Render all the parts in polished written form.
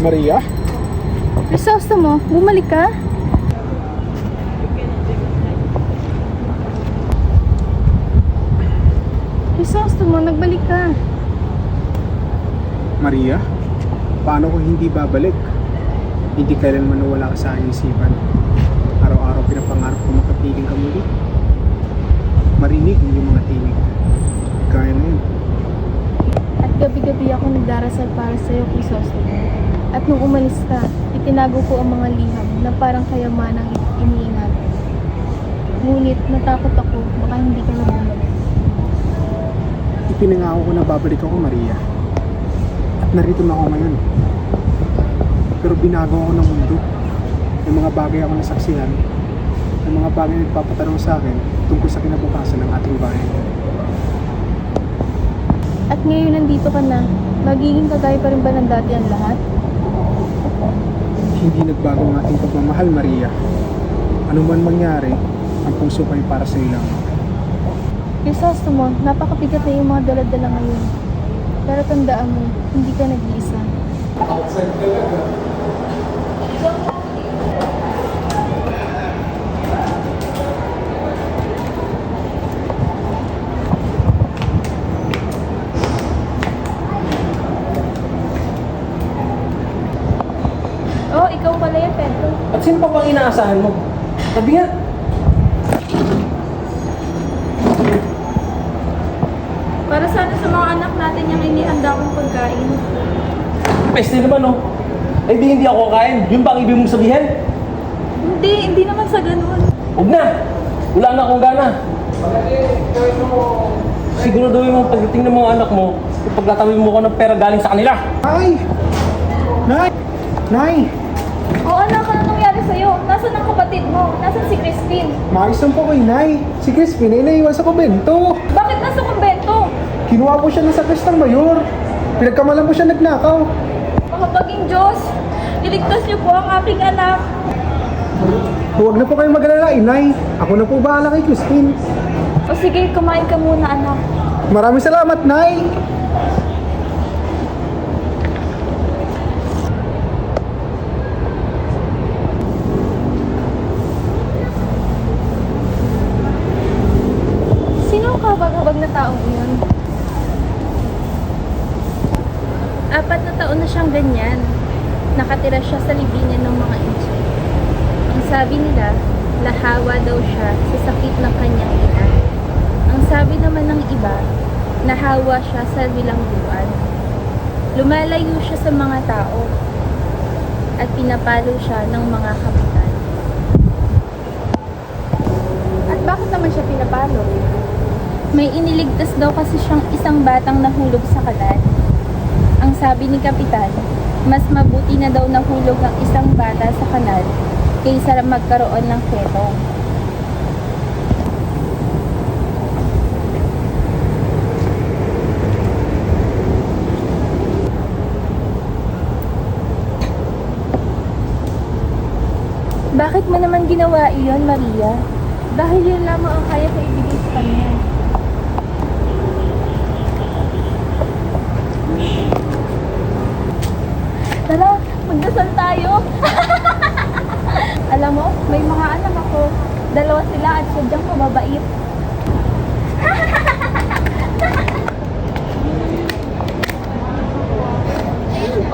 Maria? Crisostomo, bumalik ka? Crisostomo, nagbalik ka. Maria? Paano kung hindi babalik? Hindi kailanman nawala ka sa aking isipan. Araw-araw pinapangarap ko makapiling ka muli. Marinig ang iyong mga tinig. Kaya na yun. At gabi-gabi ako nagdarasal para sa'yo, Crisostomo. At nung umalis ka, itinago ko ang mga liham na parang kayamanang iniingatan. Ngunit natakot ako, baka hindi ka na bumalik. Ipinangako ko na babalik ako, Maria. At narito na ako ngayon. Pero binago ako ng mundo. May mga bagay ako nasaksihan. May mga bagay na nagpapatanong sa akin tungkol sa kinabukasan ng ating bahay. At ngayon nandito ka na, magiging kagaya pa rin ba ng dati ang lahat? Hindi nagbago ang ating pagmamahal, Maria. Ano man mangyari, ang puso ko ay para sa iyo lang. Crisostomo, napakabigat na yung mga dala-dala ngayon. Pero tandaan mo, hindi ka nag-iisa. Outside talaga. Oh, ikaw pala yan, Pedro. At sino pa bang inaasahan mo? Sabi nga. Para sana sa mga anak natin yung inihanda kong pagkain. Peste naman, no? Eh di hindi ako kain. Yun ba ang ibig mong sabihin? Hindi naman sa ganun. Huwag na! Wala na akong gana. Siguraduhin mo pagdating ng mga anak mo, pagtatawin mo ko ng pera galing sa kanila. Nay! Nay! Nay! Oo, anak, ano nangyari sa'yo? Nasaan ang kapatid mo? Nasaan si Crispin? Maayos lang po kay Nay. Si Crispin ay naiwan sa kumbento. Bakit nasa kumbento? Kinuha po siya ng sakristang mayor. Pinagkamalan po siya nagnakaw. Makapaging Diyos, iligtas niyo po ang aking anak. Huwag na po kayong mag-alala, Inay. Ako na po bahala kay Crispin. O sige, kumain ka muna, anak. Maraming salamat, Nay! Sino ang kabag-habag na taong iyon? 4 na taon na siyang ganyan. Nakatira siya sa libingan ng mga inso. Ang sabi nila, lahawa daw siya sa sakit ng kanyang ina. Ang sabi naman ng iba, nahawa siya sa bilangguan. Lumalayo siya sa mga tao at pinapalo siya ng mga kapitan. At bakit naman siya pinapalo? May iniligtas daw kasi siyang isang batang nahulog sa kalan. Ang sabi ni Kapitan, mas mabuti na daw nahulog ang isang bata sa kanal kaysa magkaroon ng ketong. Bakit mo naman ginawa iyon, Maria? Dahil yun lamang ang kaya ko ibigay sa kanya. Tara, magdasal tayo. Alam mo, may mga anak ako. 2 sila at sadyang pababait.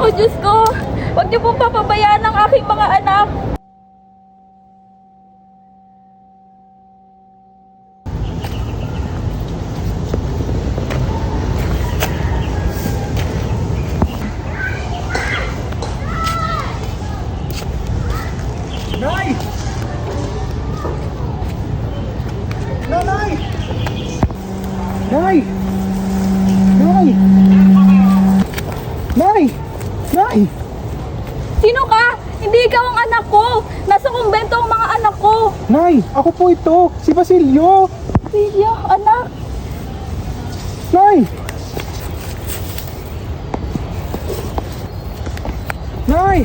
Oh Diyos ko, huwag niyo pong papabayaan ang aking mga anak. Nay! Nanay! Nay! Nay! Nay! Nay! Sino ka? Hindi ikaw ang anak ko. Nasa kumbento ang mga anak ko. Nay! Ako po ito! Si Basilio! Silya, anak. Nay! Nay!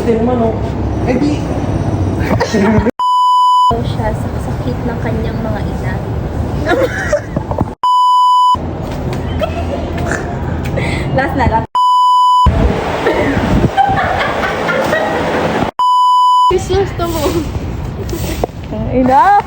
peste naman, oh. Eh di, daw siya sa sakit ng kanyang mga ina. Last na lang. Sis, gusto mo. Enough!